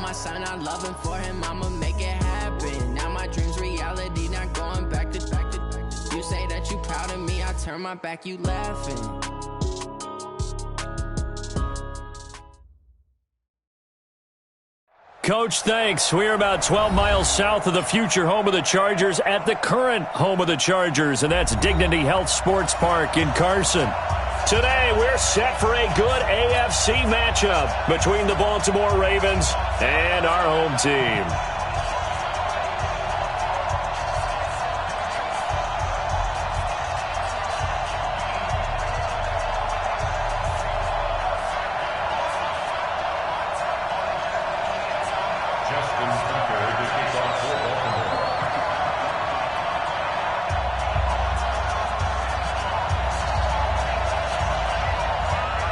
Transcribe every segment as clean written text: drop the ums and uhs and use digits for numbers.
my son, I love him for him, I'ma make it happen. Now my dream's reality, not going back to. You say that you proud of me, I turn my back, you laughing. Coach, thanks. We're about 12 miles south of the future home of the Chargers at the current home of the Chargers, and that's Dignity Health Sports Park in Carson. Today, we're set for a good AFC matchup between the Baltimore Ravens and our home team.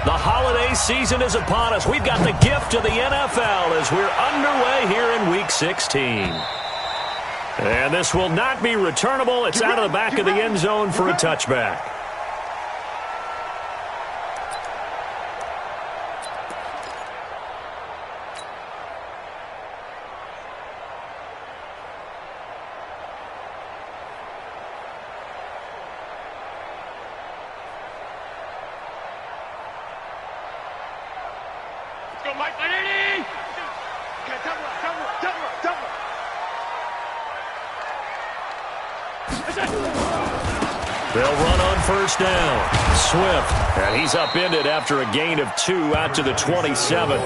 The holiday season is upon us. We've got the gift of the NFL as we're underway here in Week 16. And this will not be returnable. It's out of the back of the end zone for a touchback. They'll run on first down. Swift, and he's upended after a gain of 2 out to the 27.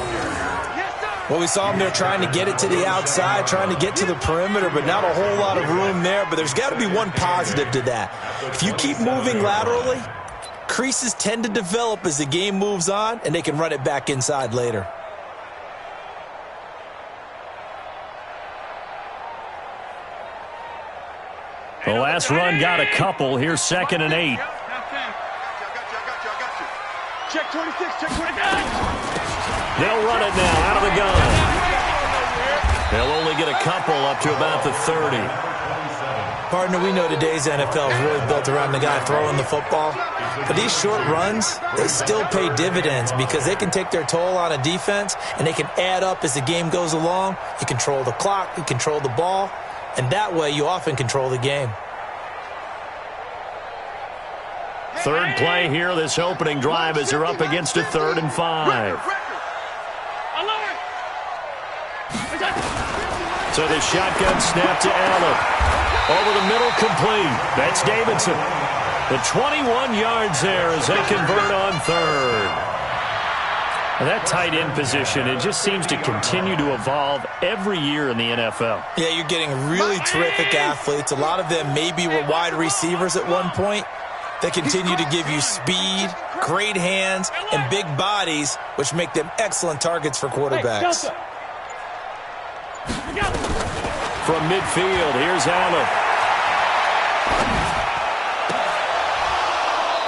Well, we saw him there trying to get it to the outside, trying to get to the perimeter, but not a whole lot of room there. But there's got to be one positive to that. If you keep moving laterally, creases tend to develop as the game moves on, and they can run it back inside later. The last run got a couple. Here's 2nd and 8. Check 26, check 26. They'll run it now out of the gun. They'll only get a couple up to about the 30. Partner, we know today's NFL is really built around the guy throwing the football. But these short runs, they still pay dividends because they can take their toll on a defense, and they can add up as the game goes along. You control the clock, you control the ball, and that way you often control the game. Third play here, this opening drive, as they're up against a 3rd and 5. So the shotgun snap to Allen. Over the middle, complete. That's Davidson. The 21 yards there as they convert on 3rd. And that tight end position, it just seems to continue to evolve every year in the NFL. Yeah, you're getting really terrific athletes. A lot of them maybe were wide receivers at one point. They continue to give you speed, great hands, and big bodies, which make them excellent targets for quarterbacks. From midfield, here's Allen.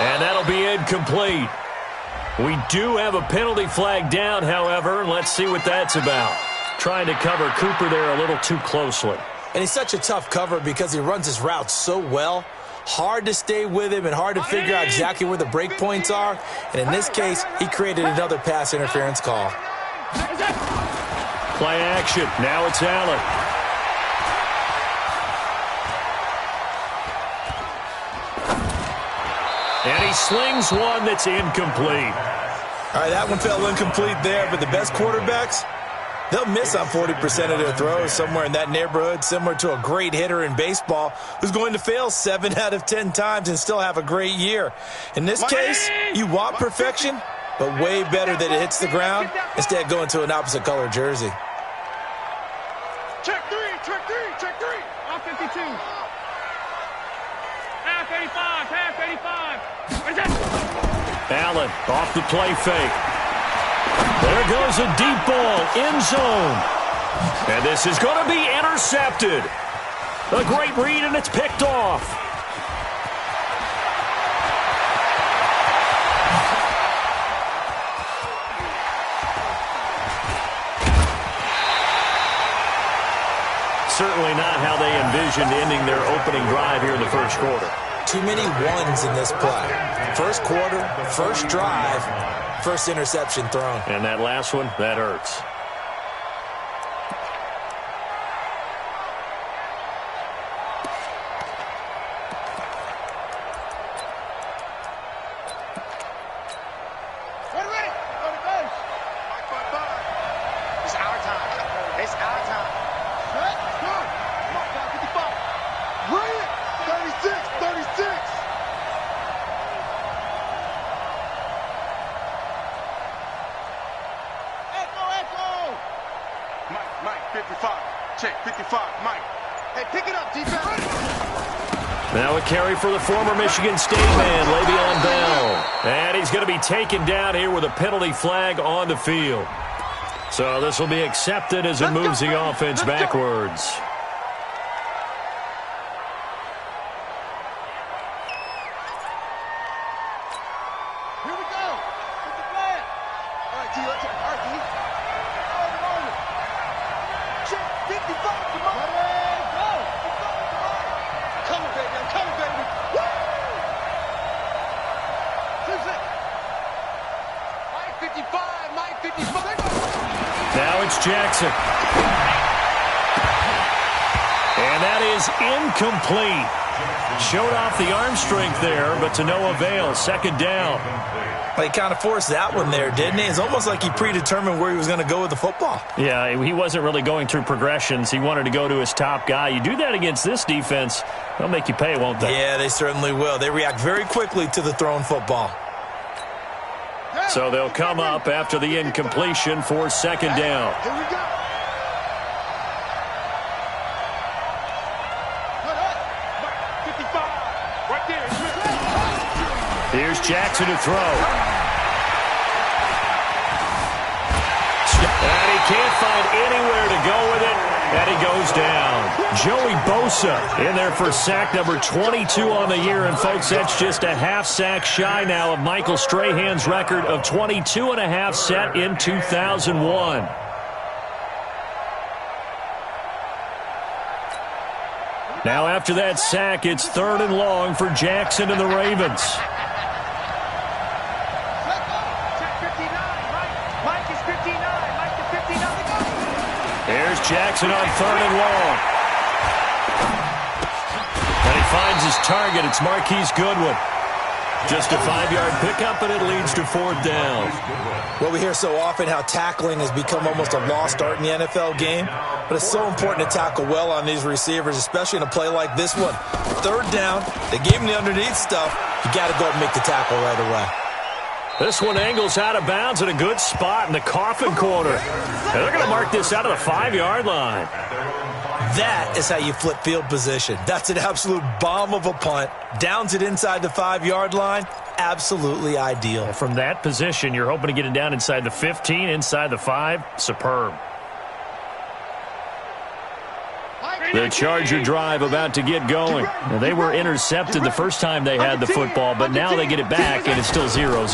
And that'll be incomplete. We do have a penalty flag down, however, and let's see what that's about. Trying to cover Cooper there a little too closely. And he's such a tough cover because he runs his routes so well. Hard to stay with him and hard to figure out exactly where the break points are. And in this case, he created another pass interference call. Play action. Now it's Allen. And he slings one that's incomplete. All right, that one fell incomplete there, but the best quarterbacks, they'll miss on 40% of their throws, somewhere in that neighborhood, similar to a great hitter in baseball who's going to fail 7 out of 10 times and still have a great year. In this case, you want perfection, but way better that it hits the ground instead of going to an opposite color jersey. Check 3, check 3, check 3. On 52. Half 85, half 85. What is that? Allen off the play fake. There goes a deep ball, end zone. And this is going to be intercepted. A great read, and it's picked off. Certainly not how they envisioned ending their opening drive here in the first quarter. Too many ones in this play. First quarter, first drive, first interception thrown. And that last one, that hurts. 55. Check 55. Mike. Hey, pick it up, defense. Now a carry for the former Michigan State man, Le'Veon Bell. And he's going to be taken down here with a penalty flag on the field. So this will be accepted as it moves the offense backwards. Here we go. What's the plan? All right, D, let's check. All right, D. Check 55. Come on. Ready, go. Coming, baby. I'm coming, baby. Woo! 2-6. Mike 55. Mike 55. Now it's Jackson. And that is incomplete. Showed off the arm strength there, but to no avail. Second down. Well, he kind of forced that one there, didn't he? It's almost like he predetermined where he was going to go with the football. Yeah, he wasn't really going through progressions. He wanted to go to his top guy. You do that against this defense, they'll make you pay, won't they? Yeah, they certainly will. They react very quickly to the thrown football. So they'll come up after the incompletion for second down. Here we go. Mike 55. Right there. Here's Jackson to throw. And he can't find anywhere to go with it, and he goes down. Joey Bosa in there for sack number 22 on the year, and folks, that's just a half sack shy now of Michael Strahan's record of 22 and a half set in 2001. Now after that sack, it's 3rd and long for Jackson and the Ravens. Here's Jackson on 3rd and long. And he finds his target. It's Marquise Goodwin. Just a 5-yard pickup, and it leads to 4th down. Well, we hear so often how tackling has become almost a lost art in the NFL game. But it's so important to tackle well on these receivers, especially in a play like this one. 3rd down, they gave him the underneath stuff. You got to go and make the tackle right away. This one angles out of bounds in a good spot in the coffin corner. And they're going to mark this out of the 5-yard line. That is how you flip field position. That's an absolute bomb of a punt. Downs it inside the 5-yard line. Absolutely ideal. From that position, you're hoping to get it down inside the 15, inside the 5. Superb. The Charger drive about to get going. Now, they were intercepted the first time they had the football, but now they get it back, and it's still 0-0.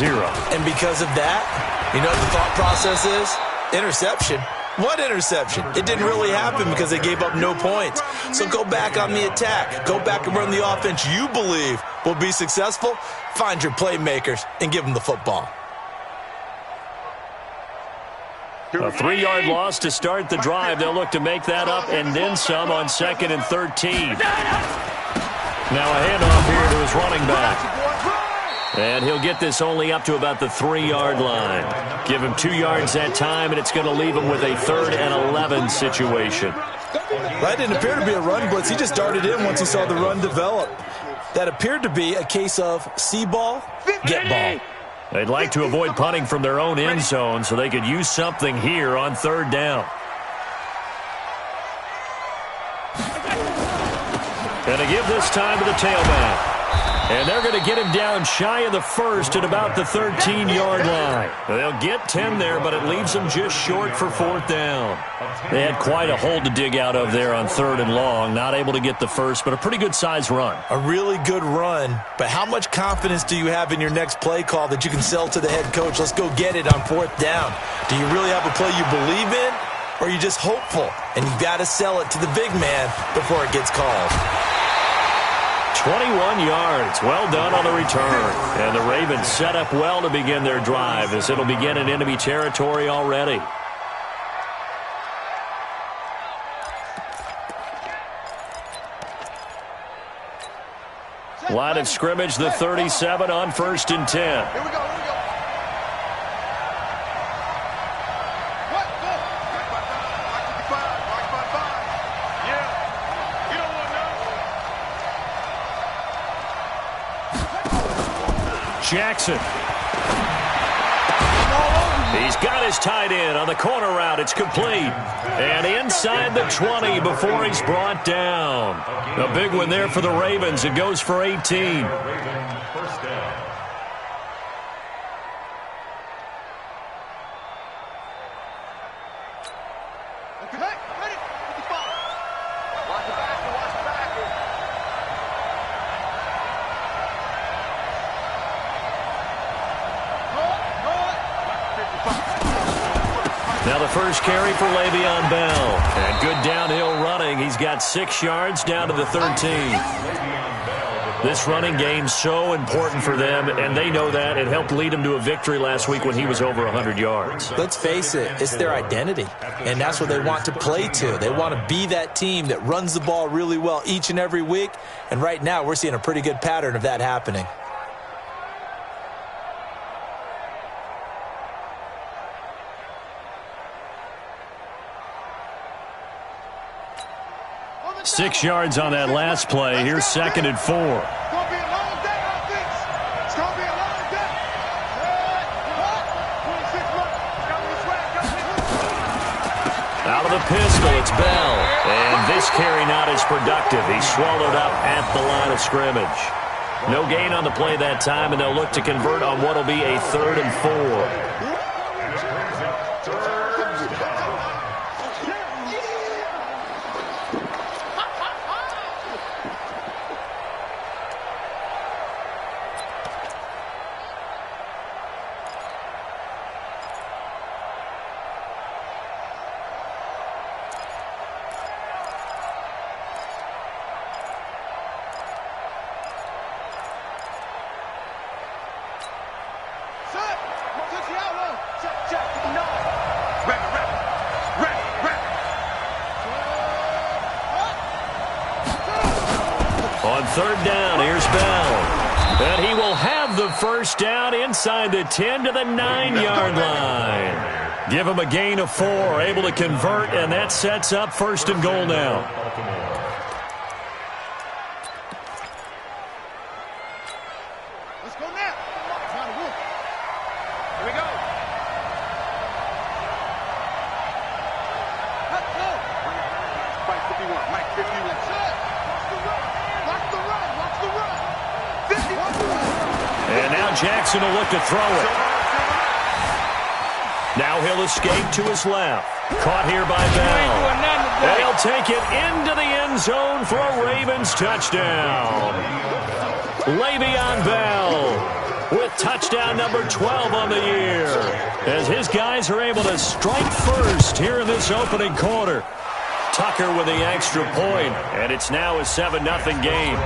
And because of that, you know what the thought process is? Interception. What interception? It didn't really happen because they gave up no points. So go back on the attack. Go back and run the offense you believe will be successful. Find your playmakers and give them the football. A 3-yard loss to start the drive. They'll look to make that up and then some on 2nd and 13. Now a handoff here to his running back. And he'll get this only up to about the 3-yard line. Give him 2 yards that time, and it's going to leave him with a 3rd and 11 situation. That didn't appear to be a run blitz. He just darted in once he saw the run develop. That appeared to be a case of see ball, get ball. They'd like to avoid punting from their own end zone so they could use something here on 3rd down. And to give this time to the tailback. And they're going to get him down shy of the 1st at about the 13-yard line. They'll get 10 there, but it leaves them just short for 4th down. They had quite a hole to dig out of there on 3rd and long. Not able to get the 1st, but a pretty good-sized run. A really good run, but how much confidence do you have in your next play call that you can sell to the head coach? Let's go get it on 4th down. Do you really have a play you believe in, or are you just hopeful? And you've got to sell it to the big man before it gets called. 21 yards. Well done on the return. And the Ravens set up well to begin their drive as it'll begin in enemy territory already. Line of scrimmage, the 37 on 1st and 10. Here we go. Jackson. He's got his tight end on the corner route. It's complete. And inside the 20 before he's brought down. A big one there for the Ravens. It goes for 18. Now the first carry for Le'Veon Bell. And good downhill running. He's got 6 yards down to the 13. This running game's so important for them, and they know that. It helped lead them to a victory last week when he was over 100 yards. Let's face it, it's their identity, and that's what they want to play to. They want to be that team that runs the ball really well each and every week, and right now we're seeing a pretty good pattern of that happening. Six yards on that last play. Here's 2nd and 4. Out of the pistol, it's Bell. And this carry not as productive. He's swallowed up at the line of scrimmage. No gain on the play that time, and they'll look to convert on what will be a 3rd and 4. On 3rd down, here's Bell. And he will have the first down inside the 10 to the 9-yard line. Give him a gain of 4, able to convert, and that sets up 1st and goal now. Let's go now. Here we go. Let's go. Mike 51. Mike 51. And now Jackson will look to throw it. Now he'll escape to his left. Caught here by Bell. They'll take it into the end zone for a Ravens touchdown. Le'Veon Bell with touchdown number 12 on the year, as his guys are able to strike first here in this opening quarter. Tucker with the extra point, and it's now a 7-0 game.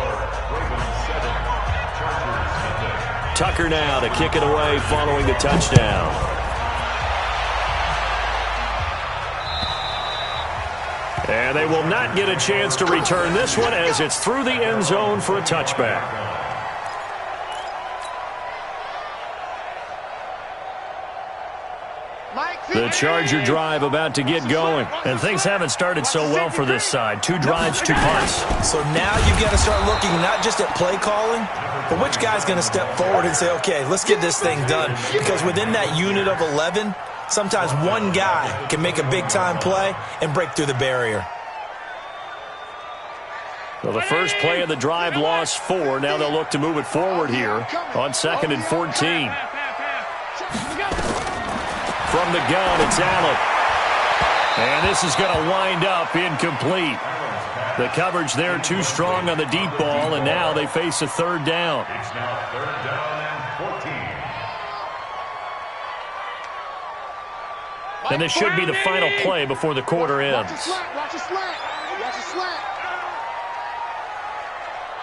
Tucker now to kick it away following the touchdown. And they will not get a chance to return this one as it's through the end zone for a touchback. The Charger drive about to get going. And things haven't started so well for this side. 2 drives, 2 punts. So now you've got to start looking not just at play calling, but which guy's going to step forward and say, okay, let's get this thing done. Because within that unit of 11, sometimes one guy can make a big-time play and break through the barrier. Well, the first play of the drive lost 4. Now they'll look to move it forward here on 2nd and 14. From the gun, it's Allen. And this is going to wind up incomplete. The coverage there too strong on the deep ball, and now they face a 3rd down. It's now 3rd down and 14. And this should be the final play before the quarter ends. Watch the slant. Watch the slant.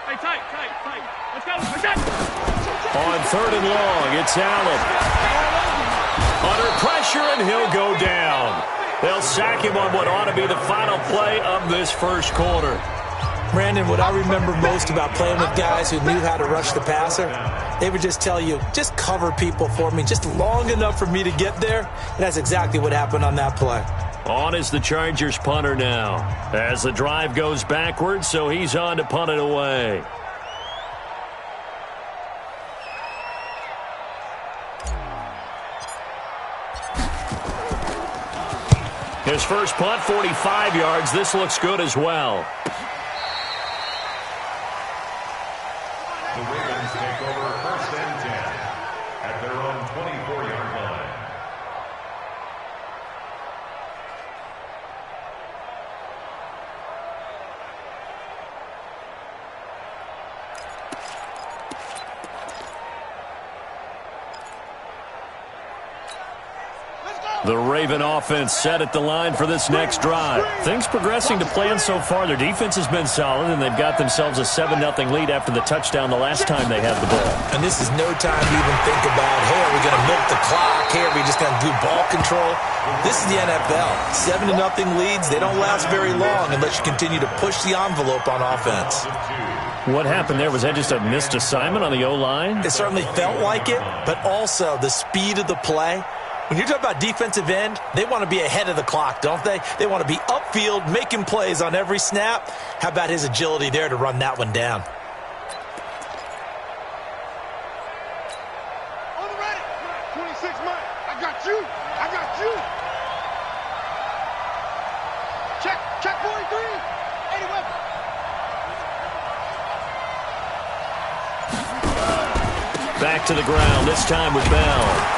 Hey, tight. Let's go. On 3rd and long, it's Allen. Under pressure, and he'll go down. They'll sack him on what ought to be the final play of this first quarter. Brandon, what I remember most about playing with guys who knew how to rush the passer, they would just tell you, just cover people for me, just long enough for me to get there. And that's exactly what happened on that play. On is the Chargers punter now, as the drive goes backwards, so he's on to punt it away. His first punt, 45 yards. This looks good as well. The Ravens take over 1st and 10 at their own 24-yard line. The Raven offense set at the line for this next drive. Things progressing to plan so far. Their defense has been solid, and they've got themselves a 7-0 lead after the touchdown the last time they had the ball. And this is no time to even think about, hey, are we going to milk the clock? Hey, are we just going to do ball control? This is the NFL. 7-0 leads, they don't last very long unless you continue to push the envelope on offense. What happened there? Was that just a missed assignment on the O-line? It certainly felt like it, but also the speed of the play. When you're talking about defensive end, they want to be ahead of the clock, don't they? They want to be upfield, making plays on every snap. How about his agility there to run that one down? On the ready. 26 Mike. I got you. I got you. Check 43. 80 weapons. Back to the ground, this time with Bell.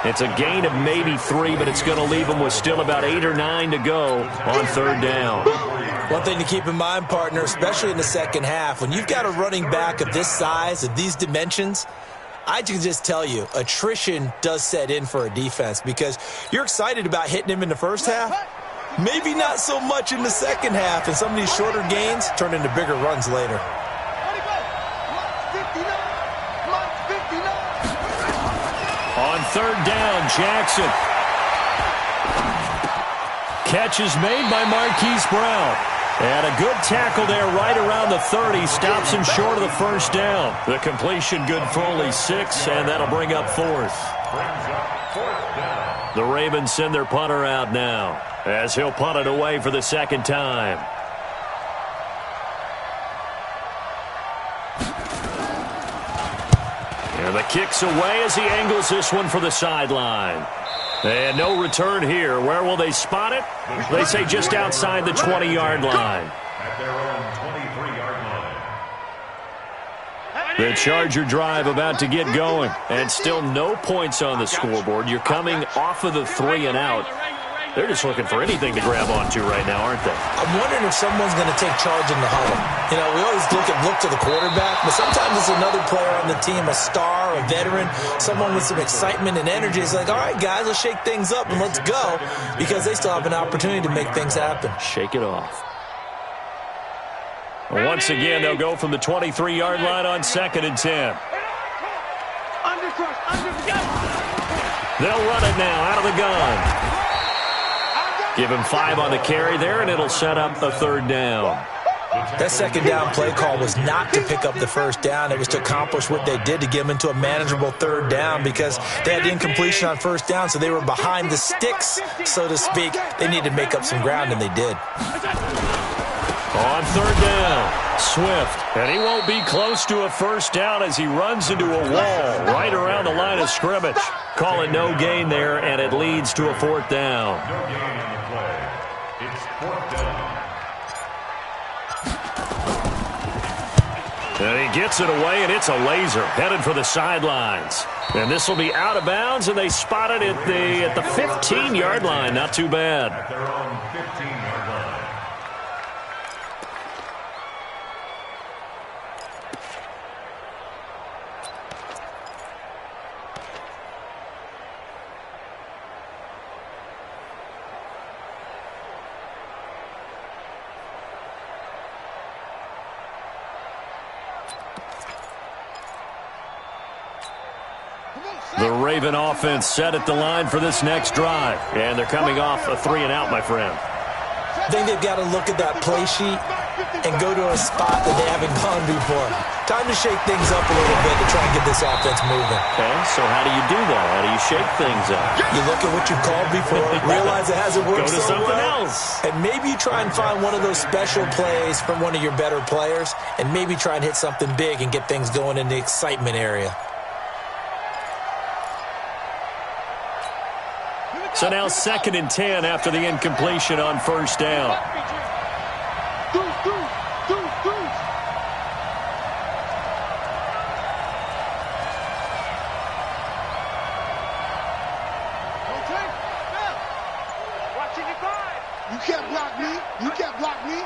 It's a gain of maybe 3, but it's going to leave them with still about 8 or 9 to go on 3rd down. One thing to keep in mind, partner, especially in the second half, when you've got a running back of this size, of these dimensions, I can just tell you, attrition does set in for a defense because you're excited about hitting him in the first half. Maybe not so much in the second half, and some of these shorter gains turn into bigger runs later. On 3rd down, Jackson. Catch is made by Marquise Brown. And a good tackle there right around the 30. Stops him short of the 1st down. The completion good for only 6, and that'll bring up 4th. The Ravens send their punter out now as he'll punt it away for the 2nd time. And the kick's away as he angles this one for the sideline. And no return here. Where will they spot it? They say just outside the 20-yard line. At their own 23-yard line. The Charger drive about to get going. And still no points on the scoreboard. You're coming off of the 3 and out. They're just looking for anything to grab onto right now, aren't they? I'm wondering if someone's going to take charge in the huddle. You know, we always look to the quarterback, but sometimes it's another player on the team, a star, a veteran, someone with some excitement and energy. It's like, all right, guys, let's shake things up and let's go, because they still have an opportunity to make things happen. Shake it off. Once again, they'll go from the 23-yard line on 2nd and 10. They'll run it now out of the gun. Give him 5 on the carry there, and it'll set up a 3rd down. That 2nd down play call was not to pick up the 1st down. It was to accomplish what they did to get them into a manageable 3rd down because they had incompletion on 1st down, so they were behind the sticks, so to speak. They needed to make up some ground, and they did. On 3rd down, Swift. And he won't be close to a 1st down as he runs into a wall right around the line of scrimmage. Call it no gain there, and it leads to a 4th down. No gain on the play. It's 4th down. And he gets it away, and it's a laser headed for the sidelines. And this will be out of bounds, and they spot it at the 15-yard line. Not too bad. At their own 15-yard line. The Raven offense set at the line for this next drive. And they're coming off a 3 and out, my friend. I think they've got to look at that play sheet and go to a spot that they haven't gone before. Time to shake things up a little bit to try and get this offense moving. Okay, so how do you do that? How do you shake things up? You look at what you've called before, realize it hasn't worked Go to so something well, else. and maybe you try and find one of those special plays from one of your better players, and maybe try and hit something big and get things going in the excitement area. So now 2nd and 10 after the incompletion on first down. You can't block me. You can't block me.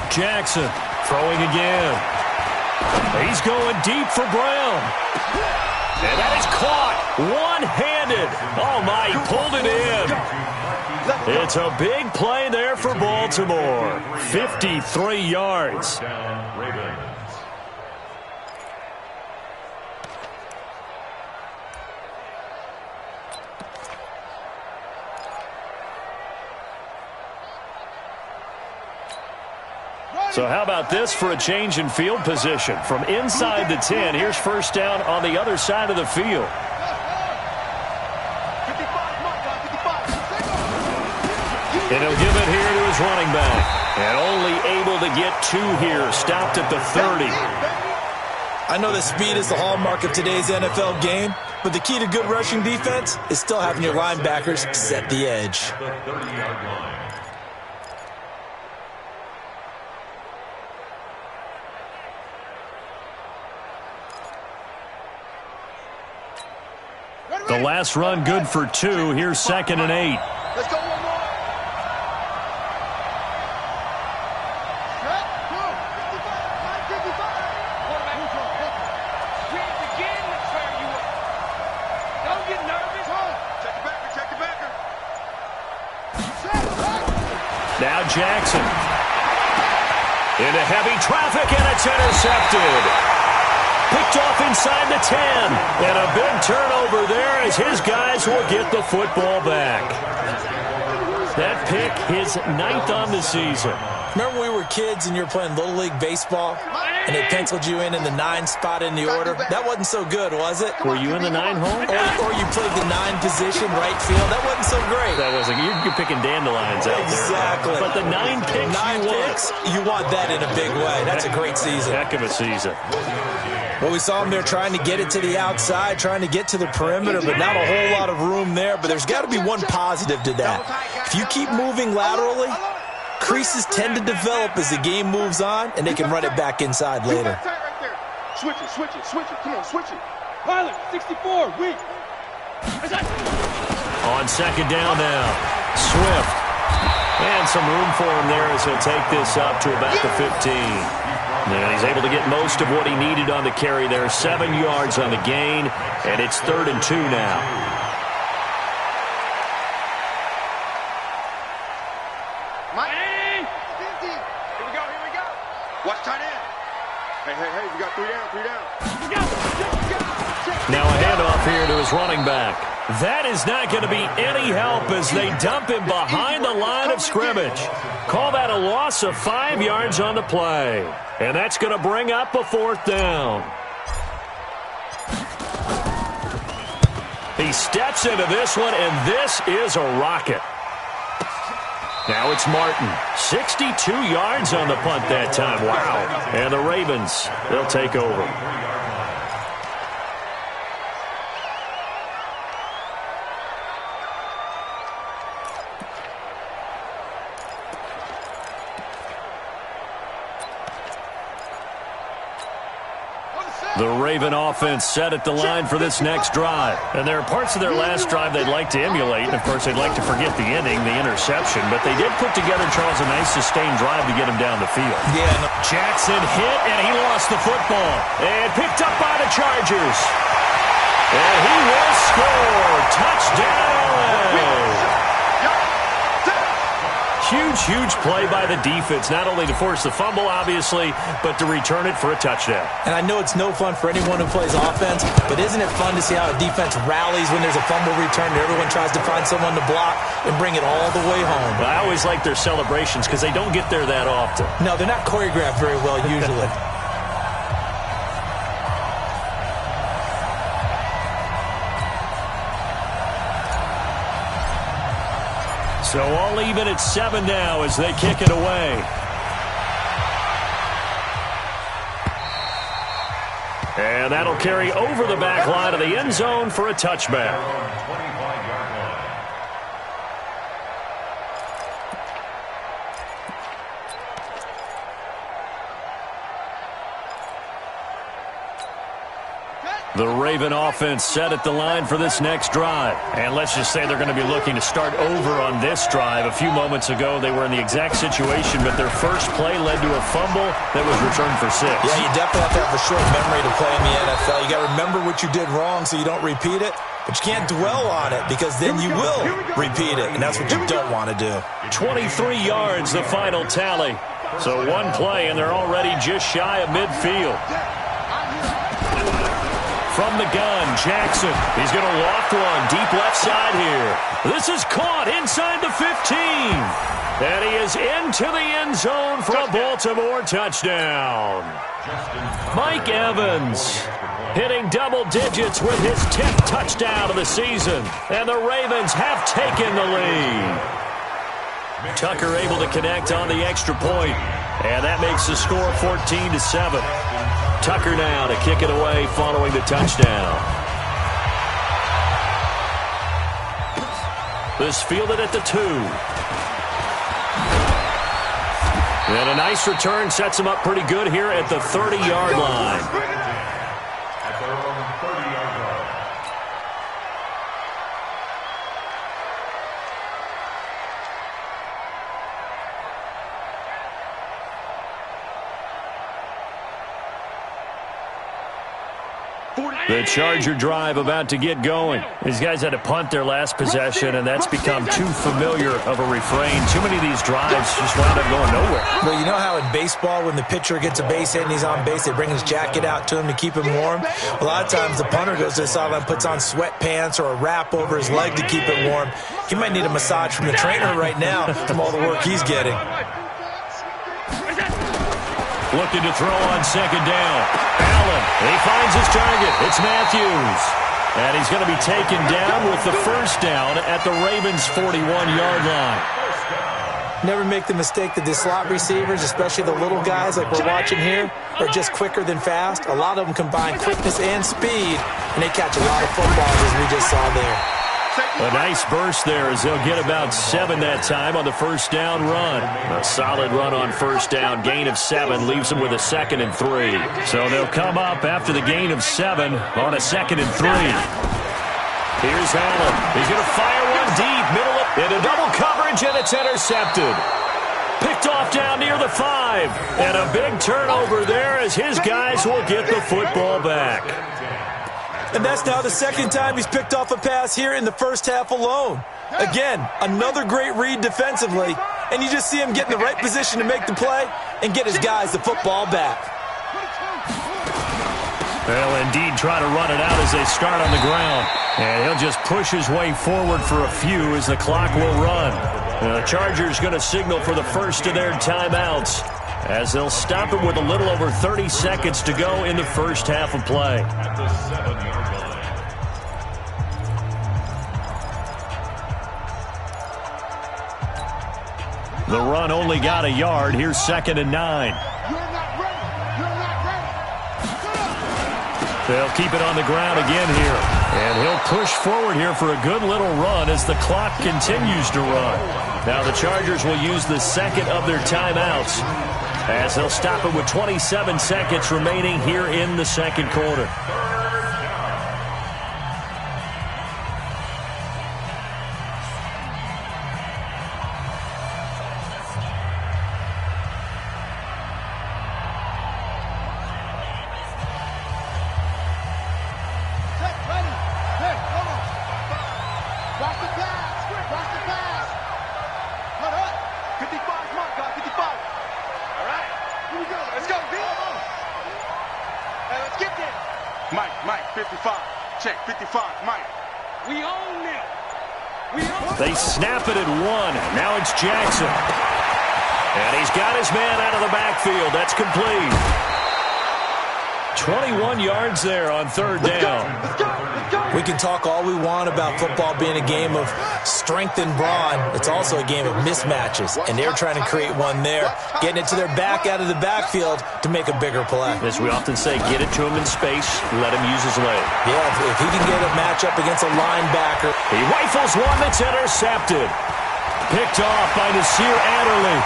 Jackson throwing again. He's going deep for Brown. And that is caught one-handed. Oh, my, he pulled it in. It's a big play there for Baltimore. 53 yards. So how about this for a change in field position? From inside the 10, here's first down on the other side of the field. And he'll give it here to his running back. And only able to get 2 here. Stopped at the 30. I know that speed is the hallmark of today's NFL game, but the key to good rushing defense is still having your linebackers set the edge. The 30-yard line. The last run good for 2. Here's 2nd and 8. Let's go one more. Don't get nervous. Check the backer, check the backer. Now Jackson. Into heavy traffic, and it's intercepted. Picked off inside the 10. And a big turnover there as his guys will get the football back. That pick, his 9th on the season. Remember when we were kids and you were playing Little League Baseball and they penciled you in the 9 spot in the order? That wasn't so good, was it? Were you in the 9 hole? Or you played the 9 position, right field? That wasn't so great. That wasn't. You're picking dandelions out there. Exactly. But the 9 picks 9 picks, you want that in a big way. That's a great season. Heck of a season. Well, we saw him there trying to get it to the outside, trying to get to the perimeter, but not a whole lot of room there. But there's got to be one positive to that. If you keep moving laterally, creases tend to develop as the game moves on, and they can run it back inside later. Switch it, switch it, switch it. Come on, switch it. Pilot, 64, weak. On 2nd down now, Swift. And some room for him there as he'll take this up to about the 15. And he's able to get most of what he needed on the carry there. 7 yards on the gain, and it's 3rd and 2 now. Mike, here we go, here we go. Watch tight end. Hey, we got 3 down, 3 down. Now a handoff here to his running back. That is not going to be any help as they dump him behind the line of scrimmage. Call that a loss of 5 yards on the play. And that's going to bring up a 4th down. He steps into this one, and this is a rocket. Now it's Martin. 62 yards on the punt that time. Wow. And the Ravens, they'll take over. The Raven offense set at the line for this next drive. And there are parts of their last drive they'd like to emulate. And, of course, they'd like to forget the inning, the interception. But they did put together, Charles, a nice sustained drive to get him down the field. Yeah. No. Jackson hit, and he lost the football. And picked up by the Chargers. And he will score. Touchdown. Huge play by the defense, not only to force the fumble, obviously, but to return it for a touchdown. And I know it's no fun for anyone who plays offense, but isn't it fun to see how a defense rallies when there's a fumble return and everyone tries to find someone to block and bring it all the way home? Well, I always like their celebrations because they don't get there that often. No, they're not choreographed very well usually. So all even at 7 now as they kick it away. And that'll carry over the back line of the end zone for a touchback. The Raven offense set at the line for this next drive. And let's just say they're going to be looking to start over on this drive. A few moments ago, they were in the exact situation, but their first play led to a fumble that was returned for 6. Yeah, you definitely have to have a short memory to play in the NFL. You got to remember what you did wrong so you don't repeat it, but you can't dwell on it because then you will repeat it, and that's what you don't want to do. 23 yards, the final tally. So one play, and they're already just shy of midfield. From the gun, Jackson. He's going to loft one deep left side here. This is caught inside the 15. And he is into the end zone for a Baltimore touchdown. Mike Evans hitting double digits with his 10th touchdown of the season. And the Ravens have taken the lead. Tucker able to connect on the extra point. And that makes the score 14-7. Tucker now to kick it away following the touchdown. This fielded at the 2. And a nice return sets him up pretty good here at the 30-yard line. At their own 30-yard line. The Charger drive about to get going. These guys had to punt their last possession, and that's become too familiar of a refrain. Too many of these drives just wound up going nowhere. Well, you know how in baseball, when the pitcher gets a base hit and he's on base, they bring his jacket out to him to keep him warm? A lot of times the punter goes to the sideline, puts on sweatpants or a wrap over his leg to keep it warm. He might need a massage from the trainer right now from all the work he's getting. Looking to throw on second down. Allen, he finds his target. It's Matthews. And he's going to be taken down with the first down at the Ravens' 41-yard line. Never make the mistake that the slot receivers, especially the little guys like we're watching here, are just quicker than fast. A lot of them combine quickness and speed, and they catch a lot of footballs as we just saw there. A nice burst there as they'll get about 7 that time on the first down run. A solid run on first down. Gain of 7 leaves them with a 2nd and 3. So they'll come up after the gain of 7 on a 2nd and 3. Here's Allen. He's going to fire one deep, middle of into double coverage, and it's intercepted. Picked off down near the 5. And a big turnover there as his guys will get the football back. And that's now the second time he's picked off a pass here in the first half alone. Again, another great read defensively, and you just see him get in the right position to make the play and get his guys the football back. They'll indeed try to run it out as they start on the ground. And he'll just push his way forward for a few as the clock will run. The Chargers going to signal for the first of their timeouts as they'll stop him with a little over 30 seconds to go in the first half of play. At the 7-yard line. The run only got a yard. Here's 2nd and 9. They'll keep it on the ground again here. And he'll push forward here for a good little run as the clock continues to run. Now the Chargers will use the second of their timeouts as they'll stop it with 27 seconds remaining here in the second quarter. Mike, 55. Check, 55. Mike. We own them. They snap it at 1. Now it's Jackson. And he's got his man out of the backfield. That's complete. 21 yards there on third down. We can talk all we want about football being a game of strength and brawn. It's also a game of mismatches, and they're trying to create one there, getting it to their back out of the backfield to make a bigger play. As we often say, get it to him in space, let him use his leg. Yeah, if he can get a matchup against a linebacker. He rifles one that's intercepted. Picked off by Nasir Adderley.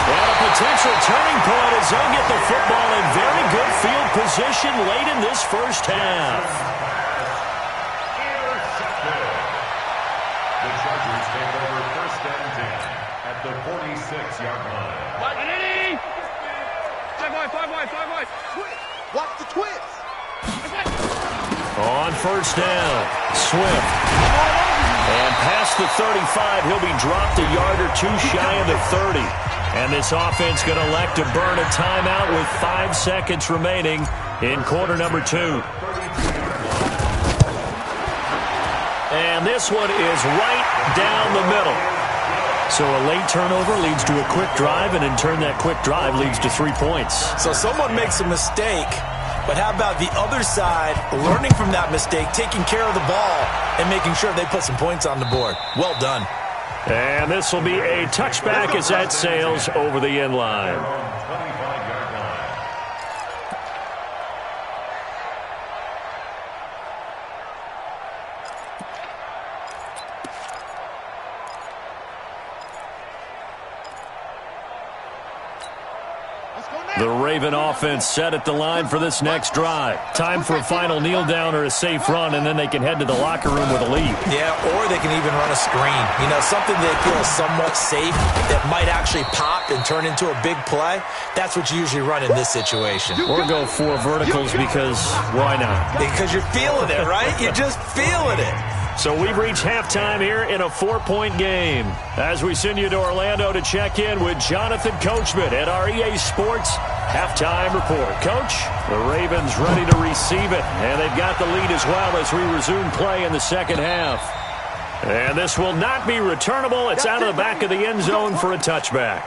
And a potential turning point as they'll get the football in very good field position late in this first half. Intercepted. The Chargers take over first and 10 at the 46-yard line. Watch the twist. On first down, Swift. And past the 35, he'll be dropped a yard or two shy of the 30. And this offense going to elect to burn a timeout with 5 seconds remaining in quarter number 2. And this one is right down the middle. So a late turnover leads to a quick drive, and in turn that quick drive leads to 3 points. So someone makes a mistake, but how about the other side learning from that mistake, taking care of the ball, and making sure they put some points on the board? Well done. And this will be a touchback as that sails over the end line. The Raven offense set at the line for this next drive. Time for a final kneel down or a safe run, and then they can head to the locker room with a lead. Yeah, or they can even run a screen. You know, something they feel is somewhat safe that might actually pop and turn into a big play. That's what you usually run in this situation. Or go 4 verticals because why not? Because you're feeling it, right? You're just feeling it. So we've reached halftime here in a 4-point game. As we send you to Orlando to check in with Jonathan Coachman at our EA Sports Halftime Report. Coach, the Ravens ready to receive it, and they've got the lead as well as we resume play in the second half. And this will not be returnable. It's out of the back of the end zone for a touchback.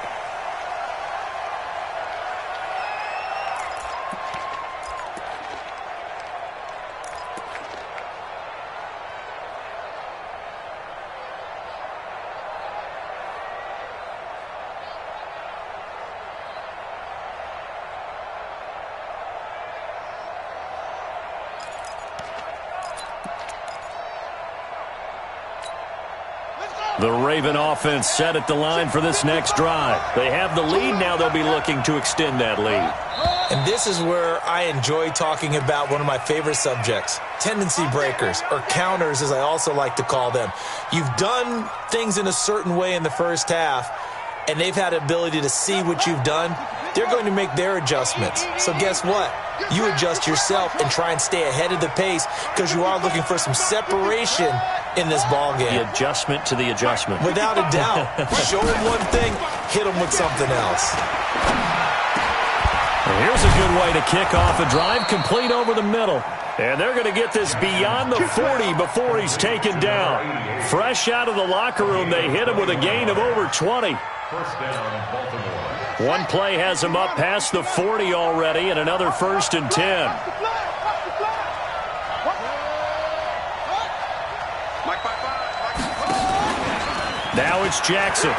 The Raven offense set at the line for this next drive. They have the lead. Now they'll be looking to extend that lead. And this is where I enjoy talking about one of my favorite subjects, tendency breakers, or counters as I also like to call them. You've done things in a certain way in the first half, and they've had the ability to see what you've done. They're going to make their adjustments. So guess what? You adjust yourself and try and stay ahead of the pace because you are looking for some separation in this ball game. The adjustment to the adjustment. Without a doubt. Show them one thing, hit them with something else. And here's a good way to kick off a drive, complete over the middle. And they're going to get this beyond the 40 before he's taken down. Fresh out of the locker room, they hit him with a gain of over 20. First down, Baltimore. One play has him up past the 40 already, and another 1st and 10. Now it's Jackson.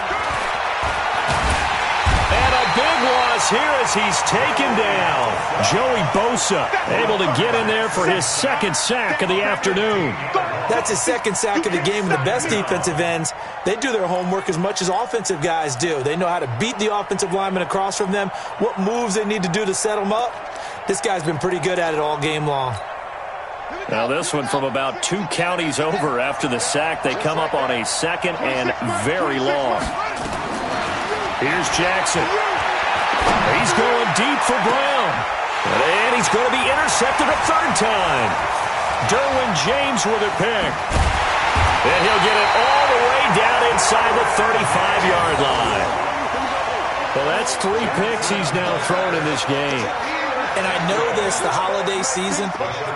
And a big loss here as he's taken down. Joey Bosa able to get in there for his 2nd sack of the afternoon. That's his 2nd sack of the game. And the best defensive ends, they do their homework as much as offensive guys do. They know how to beat the offensive lineman across from them, what moves they need to do to set them up. This guy's been pretty good at it all game long. Now this one from about 2 counties over after the sack. They come up on a 2nd and very long. Here's Jackson. He's going deep for Brown. And he's going to be intercepted a 3rd time. Derwin James with a pick. And he'll get it all the way down inside the 35-yard line. Well, that's 3 picks he's now thrown in this game. And I know this, the holiday season,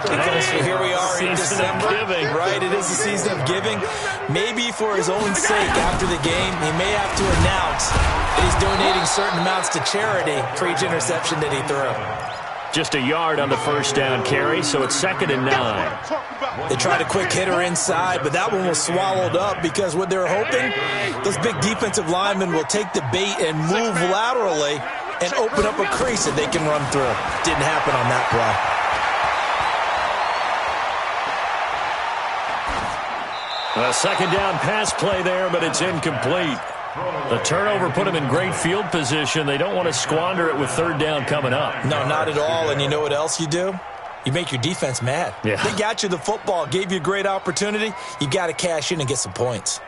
because here we are in December, right? It is the season of giving. Maybe for his own sake after the game, he may have to announce that he's donating certain amounts to charity for each interception that he threw. Just a yard on the first down carry, so it's 2nd and 9. They tried a quick hitter inside, but that one was swallowed up because what they're hoping, those big defensive linemen will take the bait and move laterally and open up a crease that they can run through. Didn't happen on that play. A 2nd down pass play there, but it's incomplete. The turnover put them in great field position. They don't want to squander it with 3rd down coming up. No, not at all. And you know what else you do? You make your defense mad. Yeah. They got you the football, gave you a great opportunity. You got to cash in and get some points.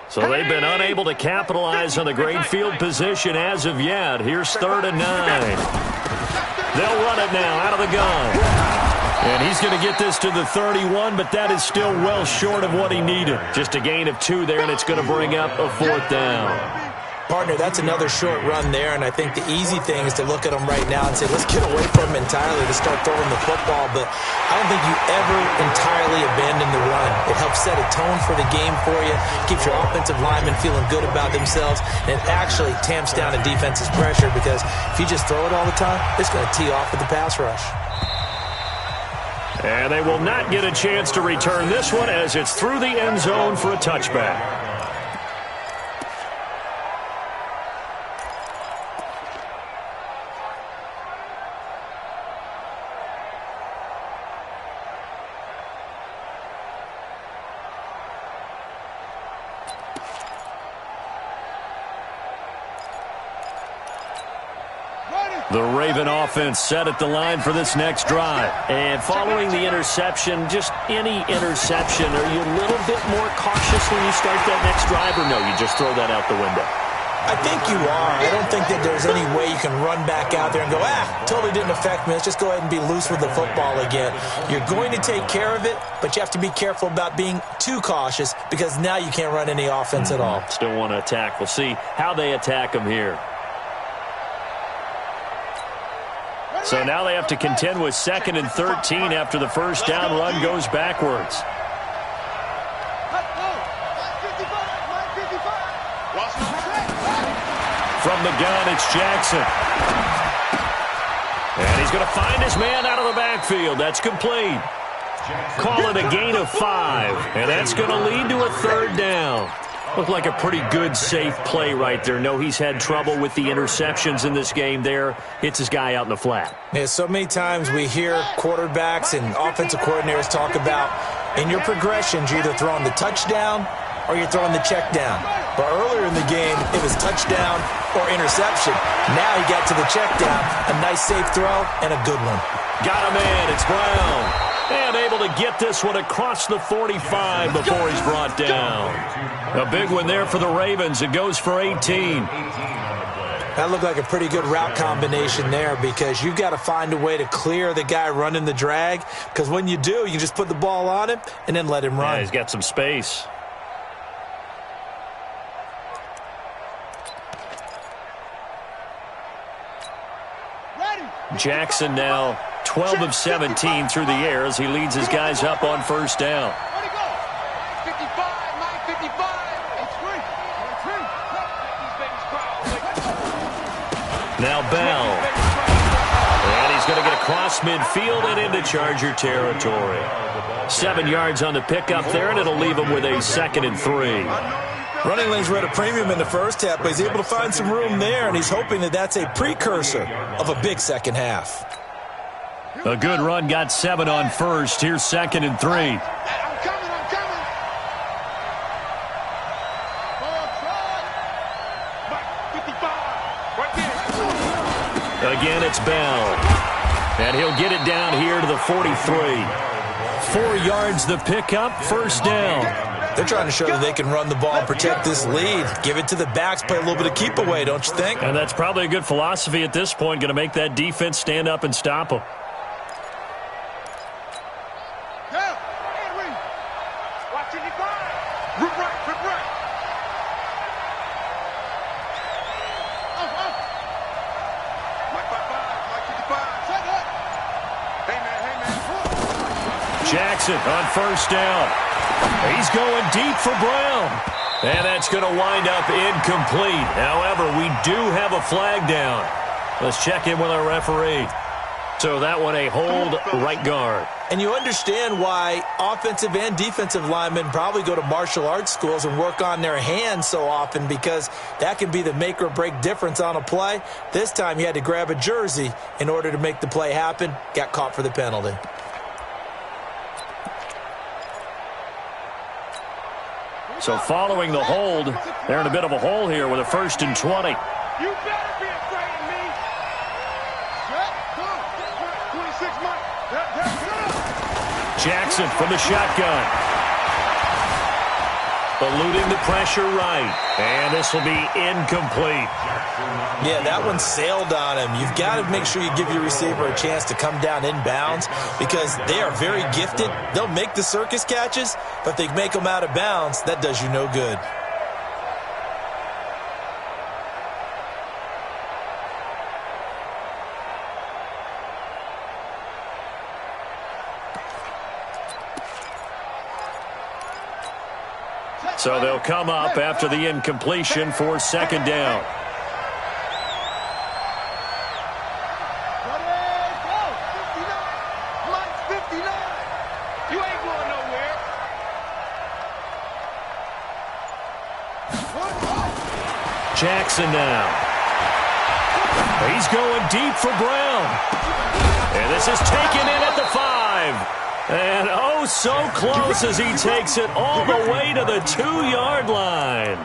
So they've been unable to capitalize on the great field position as of yet. Here's 3rd and 9. They'll run it now out of the gun. And he's going to get this to the 31, but that is still well short of what he needed. Just a gain of 2 there, and it's going to bring up a 4th down. Partner, that's another short run there, and I think the easy thing is to look at him right now and say, let's get away from him entirely to start throwing the football. But I don't think you ever entirely abandon the run. It helps set a tone for the game for you, keeps your offensive linemen feeling good about themselves, and it actually tamps down a defense's pressure because if you just throw it all the time, it's going to tee off with the pass rush. And they will not get a chance to return this one as it's through the end zone for a touchback. The Raven offense set at the line for this next drive. And following the interception, just any interception, are you a little bit more cautious when you start that next drive, or no, you just throw that out the window? I think you are. I don't think that there's any way you can run back out there and go, totally didn't affect me. Let's just go ahead and be loose with the football again. You're going to take care of it, but you have to be careful about being too cautious because now you can't run any offense at all. Still want to attack. We'll see how they attack them here. So now they have to contend with 2nd and 13 after the first down run goes backwards. From the gun, it's Jackson. And he's going to find his man out of the backfield. That's complete. Call it a gain of 5. And that's going to lead to a 3rd down. Looked like a pretty good, safe play right there. No, he's had trouble with the interceptions in this game there. Hits his guy out in the flat. Yeah, so many times we hear quarterbacks and offensive coordinators talk about in your progressions, you're either throwing the touchdown or you're throwing the check down. But earlier in the game, it was touchdown or interception. Now he got to the check down. A nice, safe throw and a good one. Got a man. It's Brown. And able to get this one across the 45 before he's brought down. A big one there for the Ravens. It goes for 18. That looked like a pretty good route combination there because you've got to find a way to clear the guy running the drag because when you do, you just put the ball on him and then let him run. Yeah, he's got some space. Jackson now 12 of 17 through the air as he leads his guys up on first down. Now Bell. And he's going to get across midfield and into Charger territory. 7 yards on the pickup there, and it'll leave him with a 2nd and 3. Running lanes were at a premium in the first half, but he's able to find some room there, and he's hoping that that's a precursor of a big second half. A good run, got 7 on first. Here's 2nd and 3. I'm coming. Again, it's Bell. And he'll get it down here to the 43. 4 yards the pickup, first down. They're trying to show that they can run the ball and protect this lead. Give it to the backs, play a little bit of keep away, don't you think? And that's probably a good philosophy at this point, going to make that defense stand up and stop them. Jackson on first down. He's going deep for Brown. And that's going to wind up incomplete. However, we do have a flag down. Let's check in with our referee. So that one a hold right guard. And you understand why offensive and defensive linemen probably go to martial arts schools and work on their hands so often, because that can be the make or break difference on a play. This time he had to grab a jersey in order to make the play happen. Got caught for the penalty. So following the hold, they're in a bit of a hole here with a 1st and 20. You better be afraid of me. 26 months. Jackson from the shotgun. Eluding the pressure right. And this will be incomplete. Yeah, that one sailed on him. You've got to make sure you give your receiver a chance to come down inbounds, because they are very gifted. They'll make the circus catches, but if they make them out of bounds, that does you no good. So they'll come up after the incompletion for 2nd down. You ain't going nowhere. Jackson now. He's going deep for Brown. And this is taken in at the 5. And oh, so close as he takes it all the way to the 2-yard line.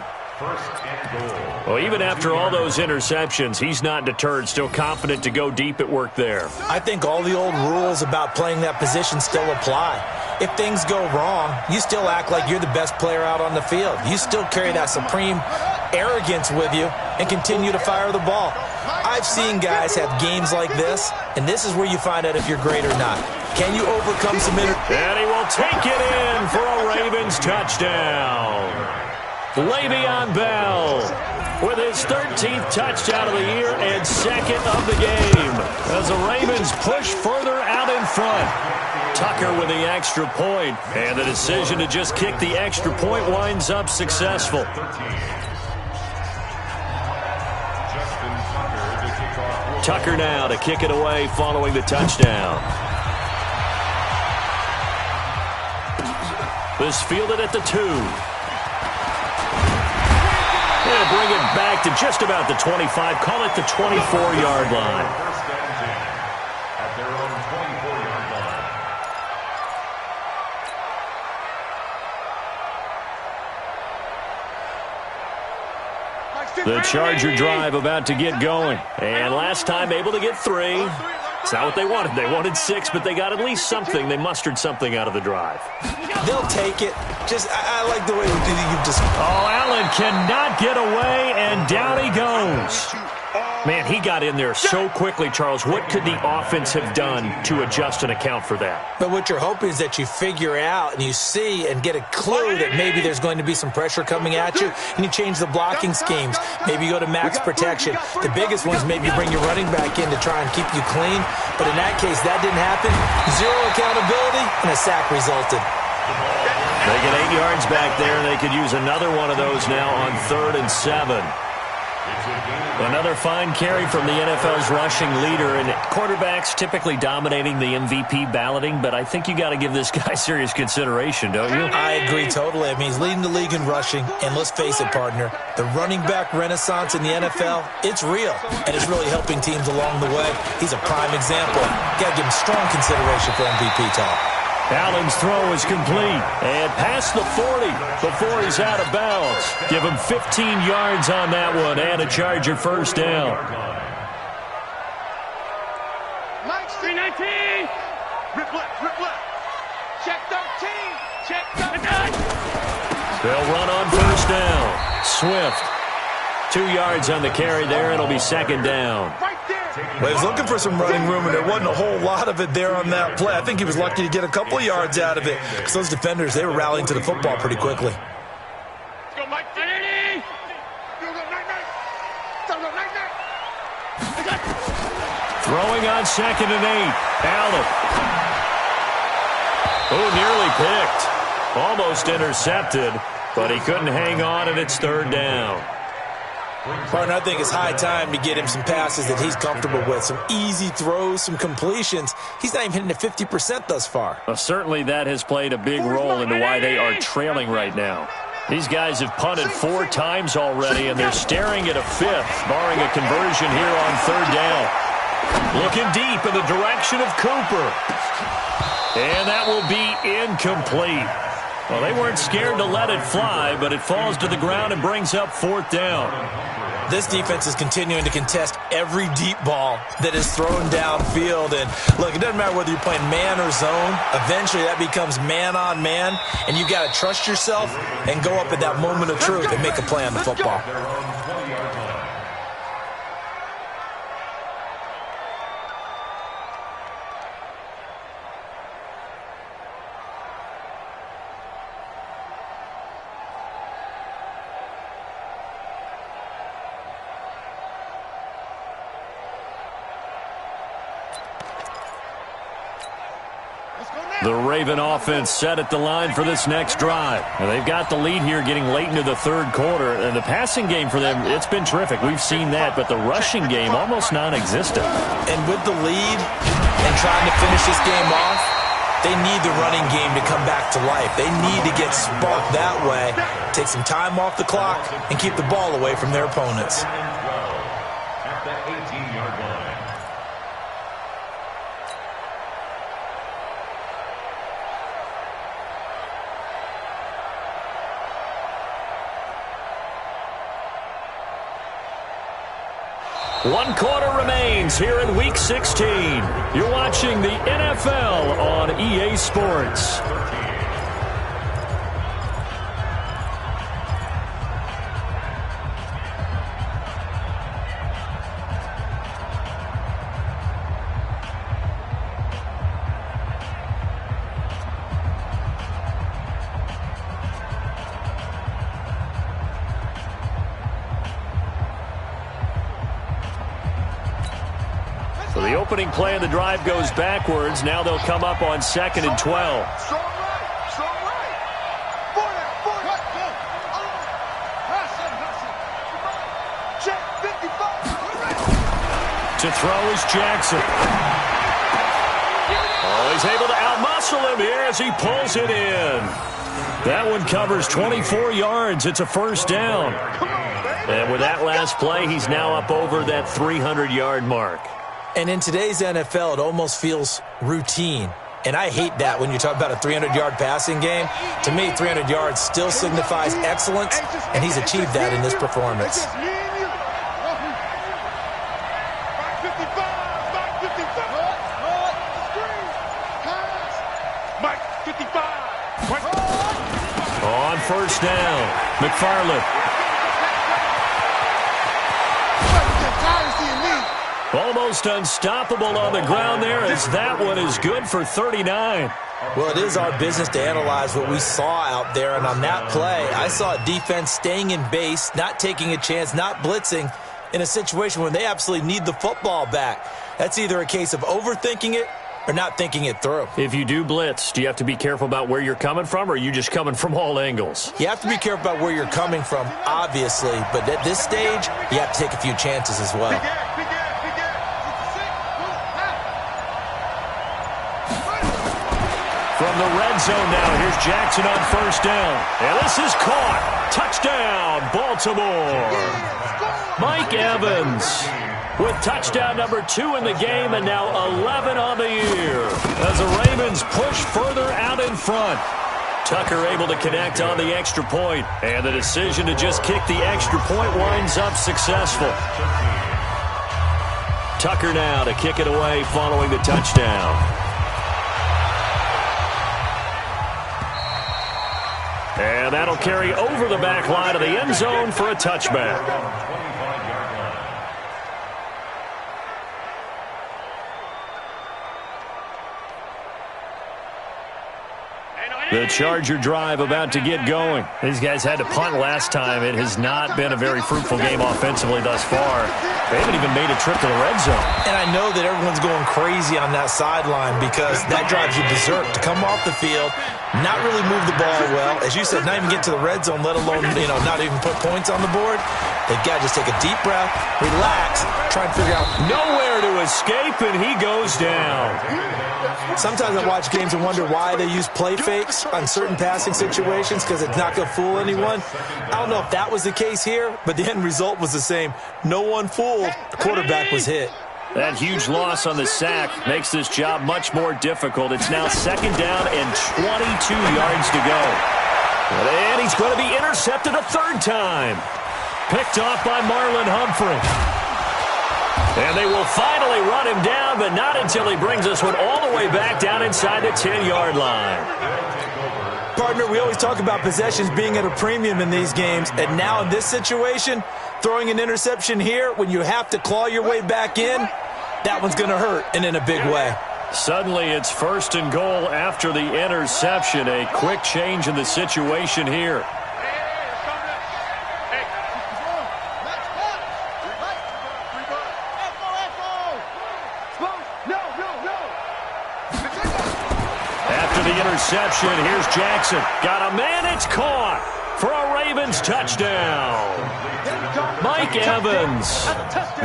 Well, even after all those interceptions, he's not deterred, still confident to go deep at work there. I think all the old rules about playing that position still apply. If things go wrong, you still act like you're the best player out on the field. You still carry that supreme arrogance with you and continue to fire the ball. I've seen guys have games like this, and this is where you find out if you're great or not. Can you overcome some And he will take it in for a Ravens touchdown. Le'Veon Bell with his 13th touchdown of the year and 2nd of the game, as the Ravens push further out in front. Tucker with the extra point, and the decision to just kick the extra point winds up successful. Tucker now to kick it away following the touchdown. This fielded at the 2. They'll bring it back to just about the 25. Call it the 24-yard line. First and 10 at their own 24-yard line. The Charger drive about to get going. And last time able to get 3. It's not what they wanted. They wanted 6, but they got at least something. They mustered something out of the drive. They'll take it. I like the way you just... Oh, Allen cannot get away, and down he goes. Man, he got in there so quickly, Charles. What could the offense have done to adjust and account for that? But what you're hoping is that you figure out and you see and get a clue that maybe there's going to be some pressure coming at you, and you change the blocking schemes. Maybe you go to max protection. The biggest ones, maybe you bring your running back in to try and keep you clean. But in that case, that didn't happen. 0 accountability, and a sack resulted. They get 8 yards back there, and they could use another one of those now on 3rd and 7. Another fine carry from the NFL's rushing leader, and quarterbacks typically dominating the MVP balloting, but I think you got to give this guy serious consideration, don't you? I agree totally. I mean, he's leading the league in rushing, and let's face it, partner, the running back renaissance in the NFL, it's real, and it's really helping teams along the way. He's a prime example. Got to give him strong consideration for MVP talk. Allen's throw is complete and past the 40 before he's out of bounds. Give him 15 yards on that one and a Charger first down. Mike 319. Rip left. Check 13. Check 13. They'll run on first down. Swift. 2 yards on the carry there. It'll be 2nd down. Right there. Well, he was looking for some running room, and there wasn't a whole lot of it there on that play. I think he was lucky to get a couple of yards out of it, because those defenders, they were rallying to the football pretty quickly. Go Mike 319. Throwing on 2nd and 8. Allen. Oh, nearly picked. Almost intercepted, but he couldn't hang on, and it's 3rd down. Partner, I think it's high time to get him some passes that he's comfortable with, some easy throws, some completions. He's not even hitting at 50% thus far. Well, certainly that has played a big role into why they are trailing right now. These guys have punted 4 times already, and they're staring at a 5th, barring a conversion here on 3rd down. Looking deep in the direction of Cooper. And that will be incomplete. Well, they weren't scared to let it fly, but it falls to the ground and brings up 4th down. This defense is continuing to contest every deep ball that is thrown downfield. And, look, it doesn't matter whether you're playing man or zone. Eventually, that becomes man-on-man, and you've got to trust yourself and go up at that moment of truth and make a play on the football. The Raven offense set at the line for this next drive. And they've got the lead here getting late into the 3rd quarter. And the passing game for them, it's been terrific. We've seen that, but the rushing game almost non-existent. And with the lead and trying to finish this game off, they need the running game to come back to life. They need to get sparked that way, take some time off the clock, and keep the ball away from their opponents. At the 18-yard line. One quarter remains here in Week 16. You're watching the NFL on EA Sports. So the opening play of the drive goes backwards. Now they'll come up on 2nd and 12. Strong right. Strong right. Forward. Check 55. To throw is Jackson. Oh, he's able to outmuscle him here as he pulls it in. That one covers 24 yards. It's a 1st down. And with that last play, he's now up over that 300-yard mark. And in today's NFL, it almost feels routine. And I hate that when you talk about a 300-yard passing game. To me, 300 yards still signifies excellence, and he's achieved that in this performance. On 1st down, McFarland. Almost unstoppable on the ground there as that one is good for 39. Well, it is our business to analyze what we saw out there, and on that play, I saw a defense staying in base, not taking a chance, not blitzing in a situation where they absolutely need the football back. That's either a case of overthinking it or not thinking it through. If you do blitz, do you have to be careful about where you're coming from, or are you just coming from all angles? You have to be careful about where you're coming from, obviously, but at this stage, you have to take a few chances as well. From the red zone now, here's Jackson on 1st down. And this is caught. Touchdown, Baltimore. Mike Evans with touchdown number 2 in the game and now 11 on the year as the Ravens push further out in front. Tucker able to connect on the extra point, and the decision to just kick the extra point winds up successful. Tucker now to kick it away following the touchdown. And that'll carry over the back line of the end zone for a touchback. The Charger drive about to get going. These guys had to punt last time. It has not been a very fruitful game offensively thus far. They haven't even made a trip to the red zone. And I know that everyone's going crazy on that sideline because that drives you berserk to come off the field, not really move the ball well. As you said, not even get to the red zone, let alone, not even put points on the board. They've got to just take a deep breath, relax, try and figure out. Nowhere to escape, and he goes down. Sometimes I watch games and wonder why they use play fakes on certain passing situations, because it's not going to fool anyone. I don't know if that was the case here, but the end result was the same. No one fooled. The quarterback was hit. That huge loss on the sack makes this job much more difficult. It's now 2nd down and 22 yards to go. And he's going to be intercepted a 3rd time. Picked off by Marlon Humphrey. And they will finally run him down, but not until he brings us one all the way back down inside the 10-yard line. Partner, we always talk about possessions being at a premium in these games, and now in this situation, throwing an interception here when you have to claw your way back in, that one's going to hurt, and in a big way. Suddenly it's 1st and goal after the interception. A quick change in the situation here. Interception. Here's Jackson. Got a man. It's caught for a Ravens touchdown. Mike Evans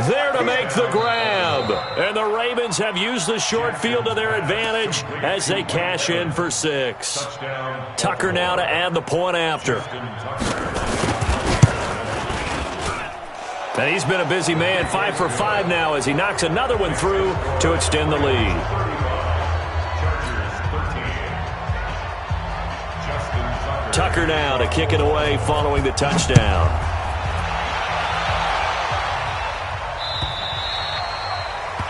there to make the grab. And the Ravens have used the short field to their advantage as they cash in for 6. Tucker now to add the point after. And he's been a busy man. 5 for 5 now as he knocks another one through to extend the lead. Tucker now to kick it away following the touchdown.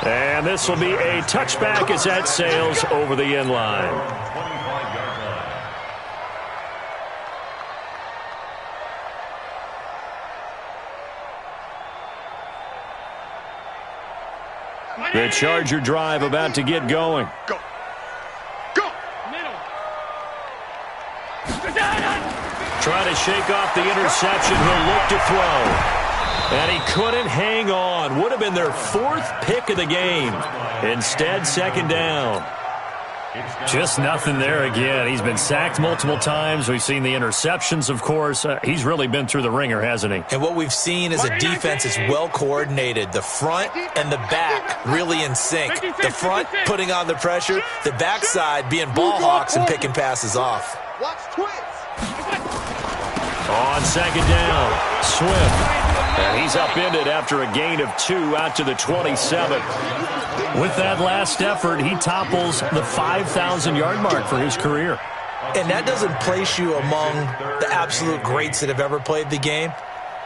And this will be a touchback as that sails over the end line. The Charger drive about to get going. Go. Trying to shake off the interception. He'll look to throw. And he couldn't hang on. Would have been their 4th pick of the game. Instead, 2nd down. Just nothing there again. He's been sacked multiple times. We've seen the interceptions, of course. He's really been through the ringer, hasn't he? And what we've seen is a defense is well coordinated. The front and the back really in sync. The front putting on the pressure. The backside being ball hawks and picking passes off. Watch twins. On 2nd down, Swift. And he's upended after a gain of 2 out to the 27. With that last effort, he topples the 5,000-yard mark for his career. And that doesn't place you among the absolute greats that have ever played the game,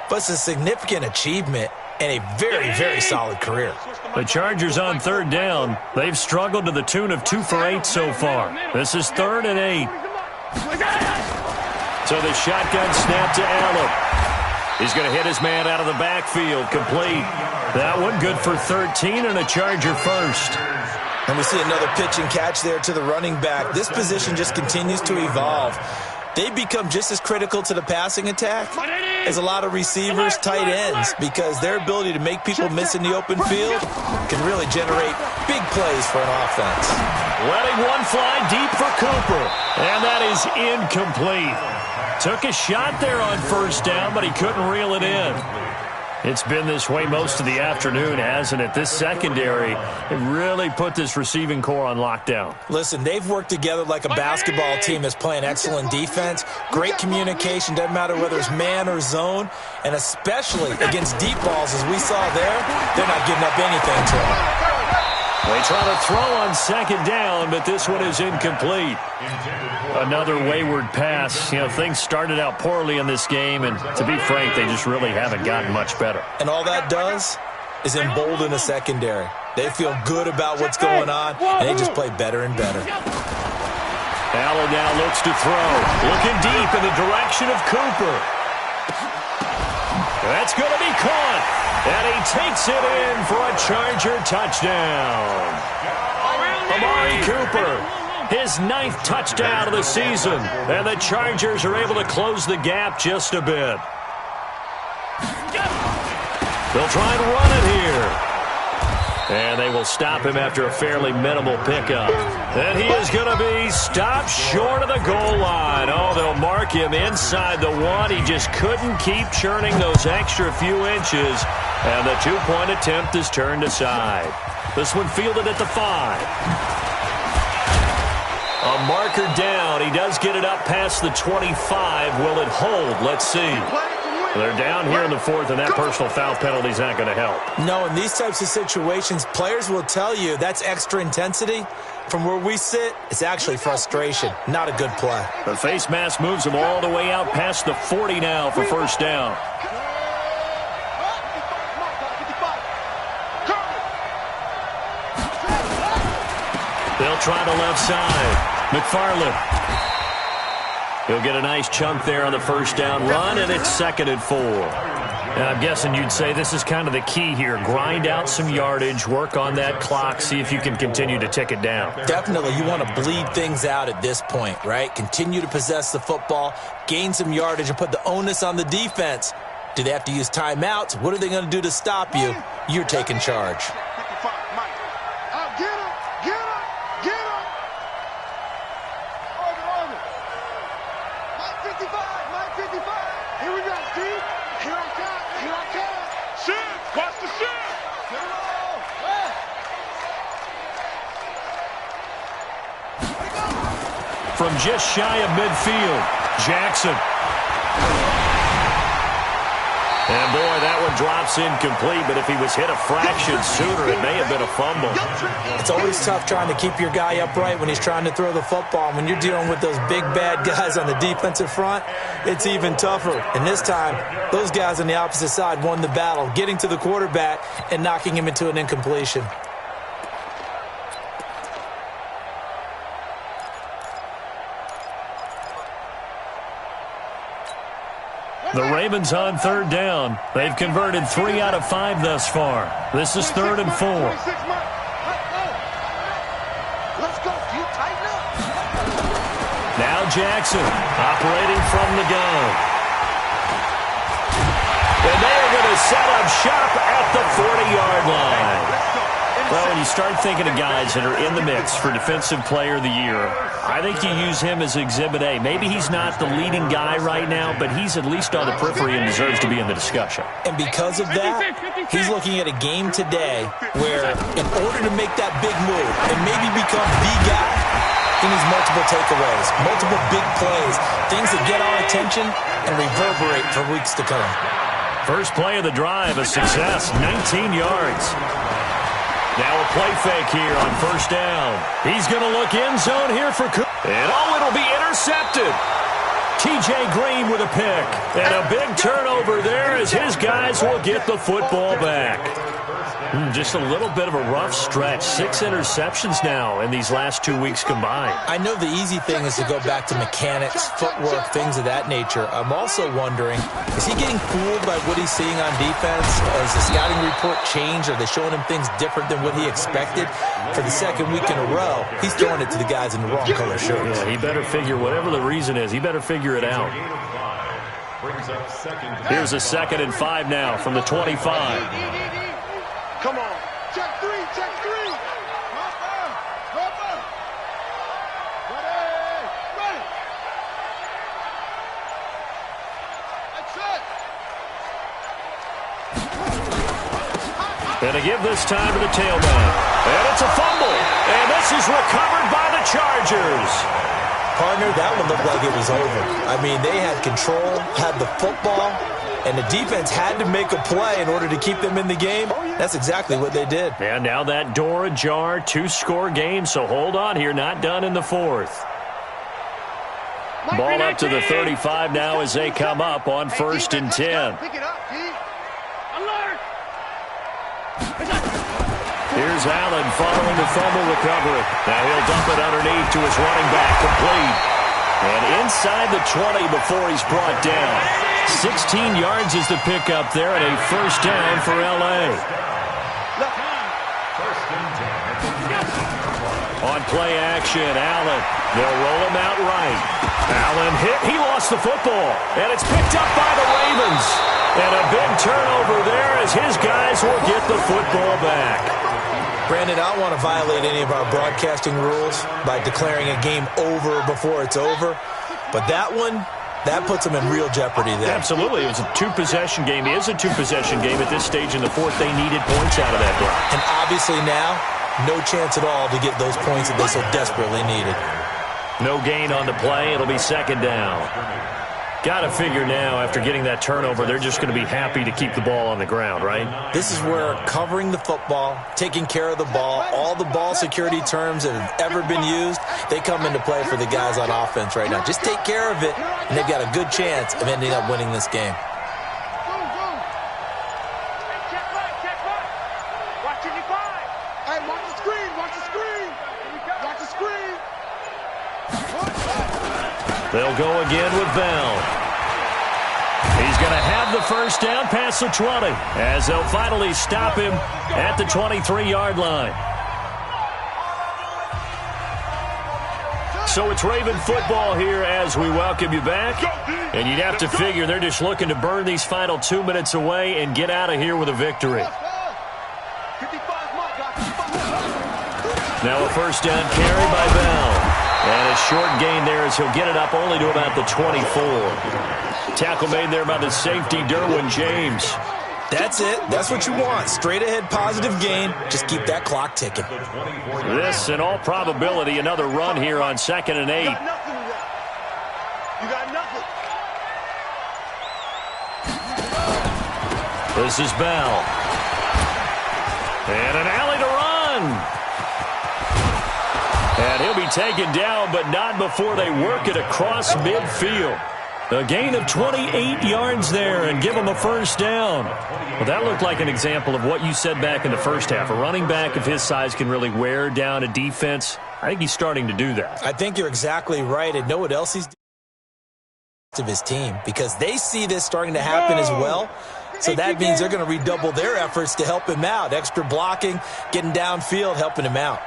but it's a significant achievement and a very, very solid career. The Chargers on 3rd down. They've struggled to the tune of 2 for 8 so far. This is 3rd and 8. So the shotgun snap to Allen. He's going to hit his man out of the backfield. Complete. That one good for 13 and a Charger first. And we see another pitch and catch there to the running back. This position just continues to evolve. They become just as critical to the passing attack as a lot of receivers, tight ends, because their ability to make people miss in the open field can really generate big plays for an offense. Letting one fly deep for Cooper, and that is incomplete. Took a shot there on 1st down, but he couldn't reel it in. It's been this way most of the afternoon, hasn't it? This secondary, it really put this receiving core on lockdown. Listen, they've worked together like a basketball team that's playing excellent defense. Great communication, doesn't matter whether it's man or zone. And especially against deep balls, as we saw there, they're not giving up anything to them. They try to throw on 2nd down, but this one is incomplete. Another wayward pass. You know, things started out poorly in this game, and to be frank, they just really haven't gotten much better. And all that does is embolden the secondary. They feel good about what's going on, and they just play better and better. Allen now looks to throw. Looking deep in the direction of Cooper. That's going to be caught. And he takes it in for a Charger touchdown. Amari Cooper, his 9th touchdown of the season. And the Chargers are able to close the gap just a bit. They'll try and run it here. And they will stop him after a fairly minimal pickup. And he is going to be stopped short of the goal line. Oh, they'll mark him inside the 1. He just couldn't keep churning those extra few inches. And the 2-point attempt is turned aside. This one fielded at the 5. A marker down. He does get it up past the 25. Will it hold? Let's see. They're down here in the 4th, and that personal foul penalty is not going to help. No, in these types of situations, players will tell you that's extra intensity. From where we sit, it's actually frustration. Not a good play. The face mask moves him all the way out past the 40 now for first down. They'll try the left side. McFarland. He'll get a nice chunk there on the first down run, and it's 2nd and 4. Now, I'm guessing you'd say this is kind of the key here. Grind out some yardage, work on that clock, see if you can continue to tick it down. Definitely. You want to bleed things out at this point, right? Continue to possess the football, gain some yardage, and put the onus on the defense. Do they have to use timeouts? What are they going to do to stop you? You're taking charge. From just shy of midfield, Jackson. And, boy, that one drops incomplete, but if he was hit a fraction sooner, it may have been a fumble. It's always tough trying to keep your guy upright when he's trying to throw the football. When you're dealing with those big, bad guys on the defensive front, it's even tougher. And this time, those guys on the opposite side won the battle, getting to the quarterback and knocking him into an incompletion. The Ravens on 3rd down. They've converted 3 out of 5 thus far. This is 3rd and 4. Now Jackson operating from the gun. And they are going to set up shop at the 40-yard line. Well, when you start thinking of guys that are in the mix for Defensive Player of the Year, I think you use him as Exhibit A. Maybe he's not the leading guy right now, but he's at least on the periphery and deserves to be in the discussion. And because of that, he's looking at a game today where in order to make that big move and maybe become the guy, he needs multiple takeaways, multiple big plays, things that get our attention and reverberate for weeks to come. First play of the drive, a success, 19 yards. Now a play fake here on first down. He's going to look end zone here for Cook. And it'll be intercepted. T.J. Green with a pick. And a big turnover there as his guys will get the football back. Just a little bit of a rough stretch. 6 interceptions now in these last 2 weeks combined. I know the easy thing is to go back to mechanics, footwork, things of that nature. I'm also wondering, is he getting fooled by what he's seeing on defense? Has the scouting report changed? Are they showing him things different than what he expected? For the 2nd week in a row, he's throwing it to the guys in the wrong color shirts. Yeah, he better figure, whatever the reason is, he better figure it out. Here's a 2nd and 5 now from the 25. Come on. Check 3, check 3. Ready. That's it. And to give this time to the tailback. And it's a fumble. And this is recovered by the Chargers. Partner, that one looked like it was over. I mean, they had control, had the football, and the defense had to make a play in order to keep them in the game. That's exactly what they did. And now that door ajar, 2-score game, so hold on here, not done in the 4th. Ball up to the 35 now as they come up on 1st and 10. Here's Allen following the fumble recovery. Now he'll dump it underneath to his running back, complete. And inside the 20 before he's brought down. 16 yards is the pickup there, and a first down for L.A. On play action, Allen. They'll roll him out right. Allen hit. He lost the football, and it's picked up by the Ravens. And a big turnover there as his guys will get the football back. Brandon, I don't want to violate any of our broadcasting rules by declaring a game over before it's over, but that one, that puts them in real jeopardy there. Absolutely. It was a two-possession game. It is a two-possession game at this stage in the fourth. They needed points out of that drive. And obviously now, no chance at all to get those points that they so desperately needed. No gain on the play. It'll be second down. Got to figure now, after getting that turnover, they're just going to be happy to keep the ball on the ground, right? This is where covering the football, taking care of the ball, all the ball security terms that have ever been used, they come into play for the guys on offense right now. Just take care of it, and they've got a good chance of ending up winning this game. They'll go again with Bell. He's going to have the first down past the 20 as they'll finally stop him at the 23-yard line. So it's Raven football here as we welcome you back. And you'd have to figure they're just looking to burn these final 2 minutes away and get out of here with a victory. Now a first down carry by Bell. And a short gain there as he'll get it up only to about the 24. Tackle made there by the safety, Derwin James. That's it. That's what you want. Straight ahead positive gain. Just keep that clock ticking. This, in all probability, another run here on 2nd and 8. You got nothing. This is Bell. And an alley to run. And he'll be taken down, but not before they work it across midfield. A gain of 28 yards there and give him a first down. Well, that looked like an example of what you said back in the first half. A running back of his size can really wear down a defense. I think he's starting to do that. I think you're exactly right. And know what else he's doing to his team, because they see this starting to happen as well. So that means they're going to redouble their efforts to help him out. Extra blocking, getting downfield, helping him out.